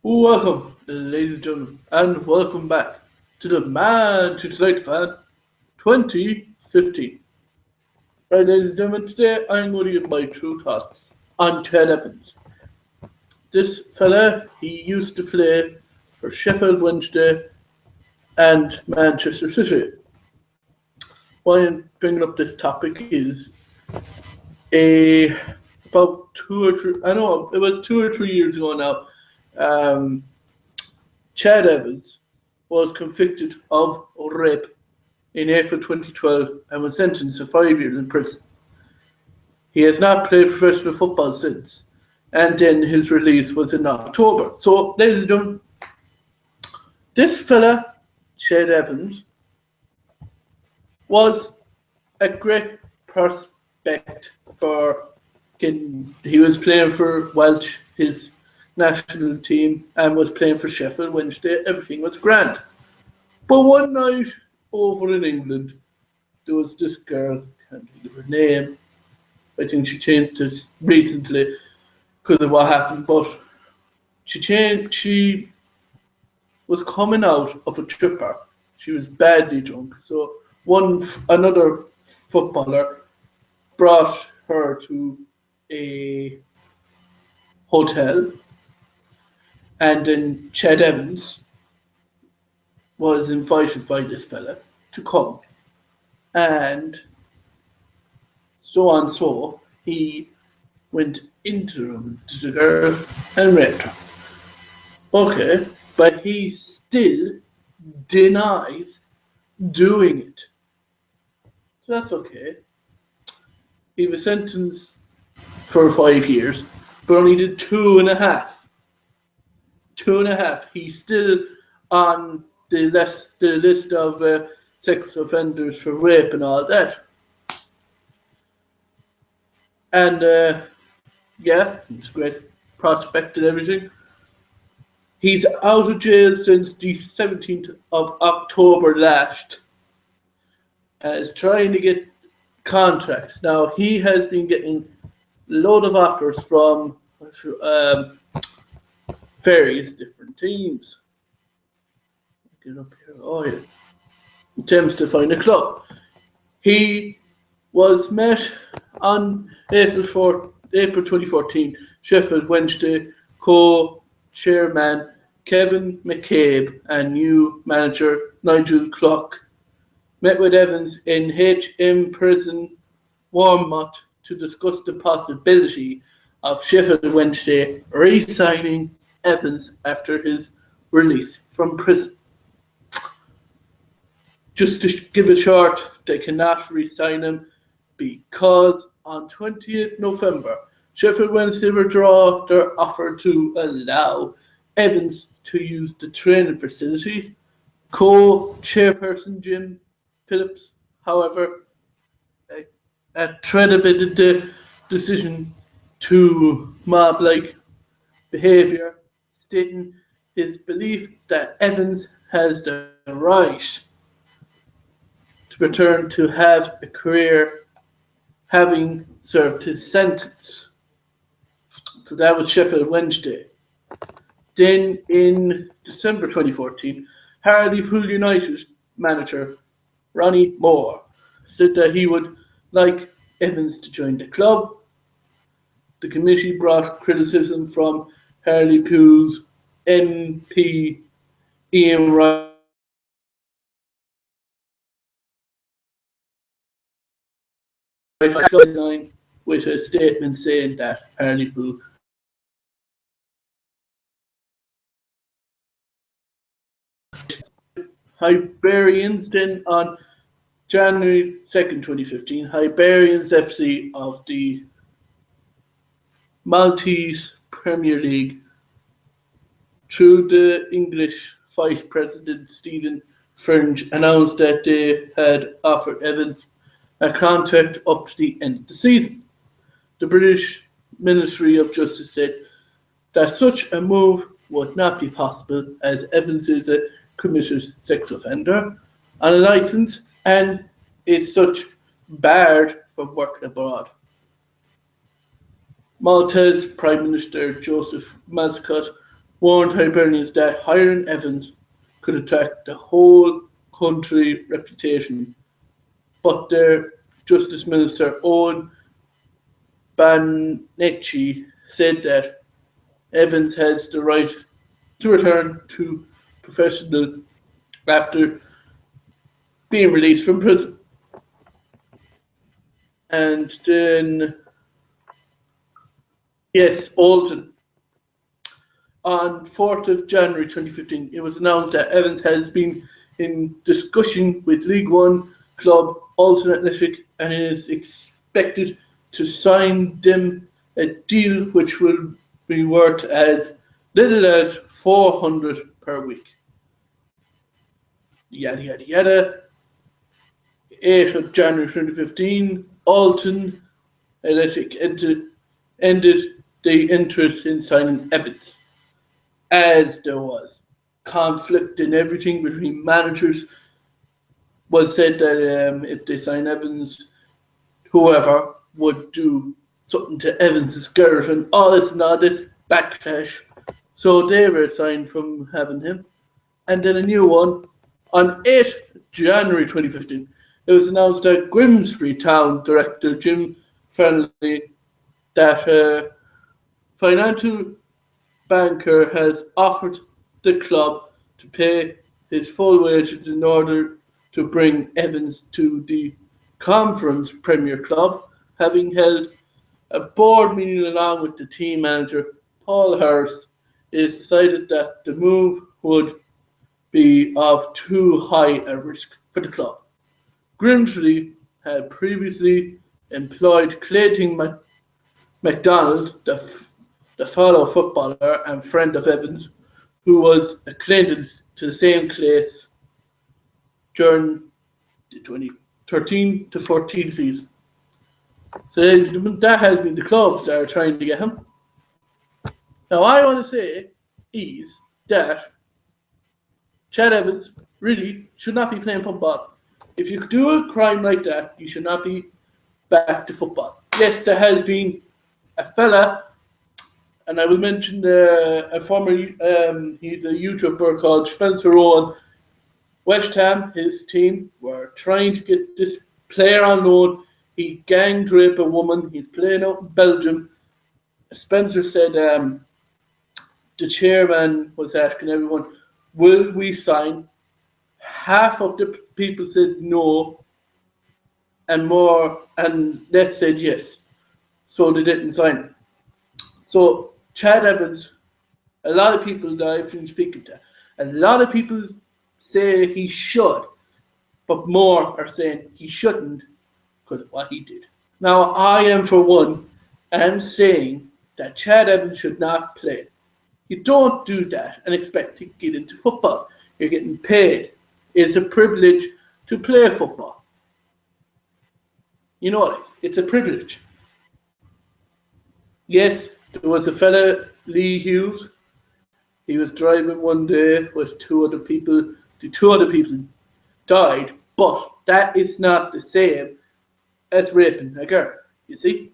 Welcome, ladies and gentlemen, and welcome back to the Man to Tonight Fan 2015. Right, ladies and gentlemen, today I'm going to give my true thoughts on Ted Evans. This fella, he used to play for Sheffield Wednesday and Manchester City. Why I'm bringing up this topic is a about 2 or 3. I know it was 2 or 3 years ago now. Um, Chad Evans was convicted of rape in April 2012 and was sentenced to 5 years in prison. He has not played professional football since, and then his release was in October. So, ladies and gentlemen, this fella, Chad Evans, was a great prospect for he was playing for Welsh, his national team, and was playing for Sheffield Wednesday. Everything was grand. But one night over in England, there was this girl, can't think of her name. I think she changed it recently because of what happened, but she was coming out of a tripper. She was badly drunk. So another footballer brought her to a hotel, and then Chad Evans was invited by this fella to come, and so he went into the room to the girl and raped her. Okay, but he still denies doing it. So that's okay. He was sentenced for 5 years, but only did 2.5. 2.5. He's still on the list of sex offenders for rape and all that. And yeah, he's a great prospect and everything. He's out of jail since the 17th of October last, and is trying to get contracts. Now, he has been getting a load of offers from various different teams. Get up here. Oh, yeah. Attempts to find a club. He was met on April 2014. Sheffield Wednesday co-chairman Kevin McCabe and new manager Nigel Clough met with Evans in HM Prison, Warmouth, to discuss the possibility of Sheffield Wednesday re-signing Evans after his release from prison. Just to give it short, they cannot re-sign him because on 20th November, Sheffield Wednesday withdraw their offer to allow Evans to use the training facilities. Co-chairperson Jim Phillips, however, attributed the decision to mob-like behaviour, stating his belief that Evans has the right to return to have a career having served his sentence. So that was Sheffield Wednesday. Then in December 2014, Hartlepool United manager Ronnie Moore said that he would like Evans to join the club. The committee brought criticism from Hartlepool's MP Ian Wright with a statement saying that Hartlepool Hibernians. Then on January 2nd, 2015, Hibernians FC of the Maltese Premier League, through the English Vice President Stephen Fringe, announced that they had offered Evans a contract up to the end of the season. The British Ministry of Justice said that such a move would not be possible as Evans is a committed sex offender on a licence and is such barred from working abroad. Malta's Prime Minister Joseph Muscat warned Hibernians that hiring Evans could attract the whole country reputation. But their Justice Minister Owen Bannici said that Evans has the right to return to professional after being released from prison. And then, yes, Alton. On 4th of January 2015, it was announced that Evans has been in discussion with League One club Alton Athletic and is expected to sign them a deal which will be worth as little as 400 per week. Yada yada yada. 8th of January 2015, Alton Athletic ended the interest in signing Evans, as there was conflict and everything between managers. Was said that if they sign Evans, whoever would do something to Evans' girlfriend, all this backlash. So they resigned from having him. And then a new one on 8th January 2015. It was announced that Grimsby Town director Jim Fernley that financial banker has offered the club to pay his full wages in order to bring Evans to the Conference Premier Club, having held a board meeting along with the team manager Paul Hurst. It is decided that the move would be of too high a risk for the club. Grimsby had previously employed Clayton MacDonald, the fellow footballer and friend of Evans, who was acquainted to the same place during the 2013 to 14 season. So that has been the clubs that are trying to get him. Now I want to say is that Chad Evans really should not be playing football. If you do a crime like that, you should not be back to football. Yes, there has been a fella, and I will mention a former, he's a YouTuber called Spencer Owen. West Ham, his team, were trying to get this player on loan. He gang raped a woman. He's playing out in Belgium. Spencer said the chairman was asking everyone, will we sign? Half of the people said no, and less said yes. So they didn't sign. So Chad Evans, a lot of people that I've been speaking to, a lot of people say he should, but more are saying he shouldn't because of what he did. Now I am for one, and saying that Chad Evans should not play. You don't do that and expect to get into football. You're getting paid. It's a privilege to play football. You know what? It's a privilege. Yes, there was a fella, Lee Hughes. He was driving one day with two other people. The two other people died, but that is not the same as raping a girl, you see?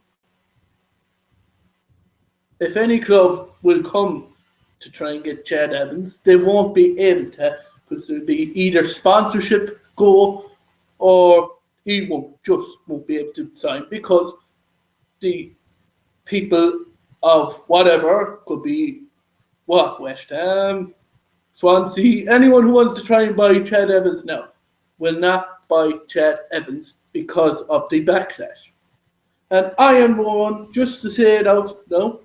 If any club will come to try and get Chad Evans, they won't be able to, because there'll be either sponsorship go or he won't be able to sign, because the people of whatever could be West Ham, Swansea, anyone who wants to try and buy Chad Evans now will not buy Chad Evans because of the backlash. And I am one, just to say it out now,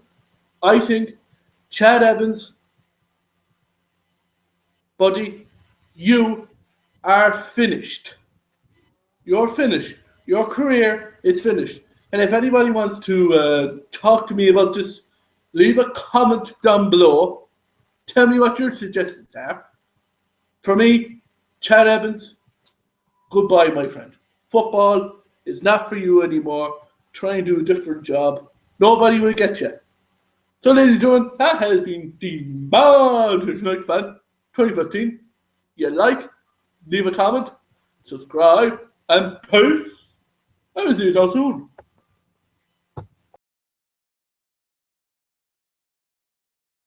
I think Chad Evans, buddy, you are finished. You're finished. Your career is finished. And if anybody wants to talk to me about this, leave a comment down below. Tell me what your suggestions are. For me, Chad Evans, goodbye, my friend. Football is not for you anymore. Try and do a different job. Nobody will get you. So, ladies and gentlemen, that has been the Manchester United Fan 2015. You like, leave a comment, subscribe, and peace. I will see you all soon.